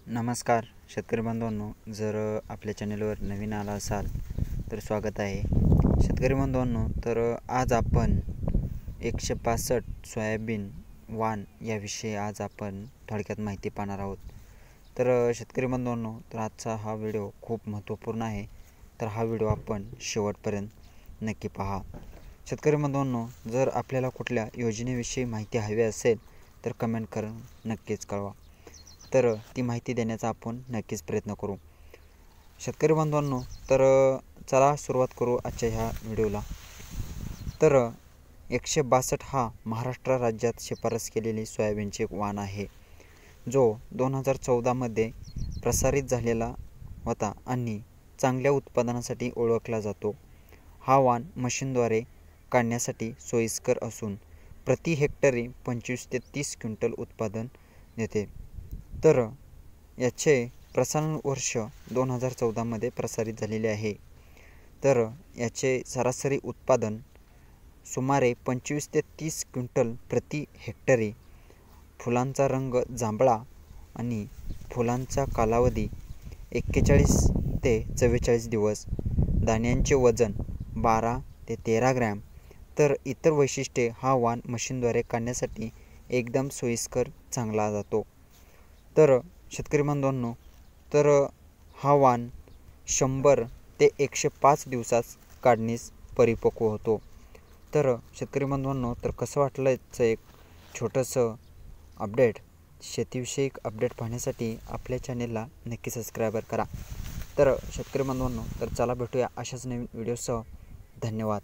नमस्कार शेतकरी बांधवांनो, जर आपल्या चॅनलवर नवीन आला असाल तर स्वागत आहे. शेतकरी बांधवांनो, तर आज आपण 165 सोयाबीन वाण याविषयी आज आपण थोडक्यात माहिती पाहणार आहोत. तर शेतकरी बांधवांनो, तर आजचा हा व्हिडिओ खूप महत्त्वपूर्ण आहे, तर हा व्हिडिओ आपण शेवटपर्यंत नक्की पहा. शेतकरी बांधवांनो, जर आपल्याला कुठल्या योजनेविषयी माहिती हवी असेल तर कमेंट करून नक्कीच कळवा, तर ती माहिती देण्याचा आपण नक्कीच प्रयत्न करू. शेतकरी बांधवांनो, तर चला सुरुवात करू आजच्या ह्या व्हिडिओला. तर 162 हा महाराष्ट्र राज्यात शिफारस केलेली सोयाबीनचे वाण आहे, जो 2014मध्ये प्रसारित झालेला होता आणि चांगल्या उत्पादनासाठी ओळखला जातो. हा वाण मशीनद्वारे काढण्यासाठी सोयीस्कर असून प्रति हेक्टरी 25 ते 30 क्विंटल उत्पादन देते. तर याचे प्रसारण वर्ष 2014मध्ये प्रसारित झालेले आहे. तर याचे सरासरी उत्पादन सुमारे 25 ते 30 क्विंटल प्रति हेक्टरी. फुलांचा रंग जांभळा आणि फुलांचा कालावधी 41 ते 44 दिवस. दाण्यांचे वजन 12 ते 13 ग्रॅम. तर इतर वैशिष्ट्ये, हा वाण मशीनद्वारे काढण्यासाठी एकदम सोयीस्कर चांगला जातो. तर शेतकरी बांधवांनो, तर हा वाण 100 ते 105 दिवसात काढणीस परिपक्व होतो. तर शेतकरी बांधवांनो, तर कसं वाटलं याचं एक छोटंसं अपडेट, शेतीविषयक अपडेट पाहण्यासाठी आपल्या चॅनेलला नक्की सबस्क्राईबर करा. तर शेतकरी बांधवांनो, तर चला भेटूया अशाच नवीन व्हिडिओसह. धन्यवाद.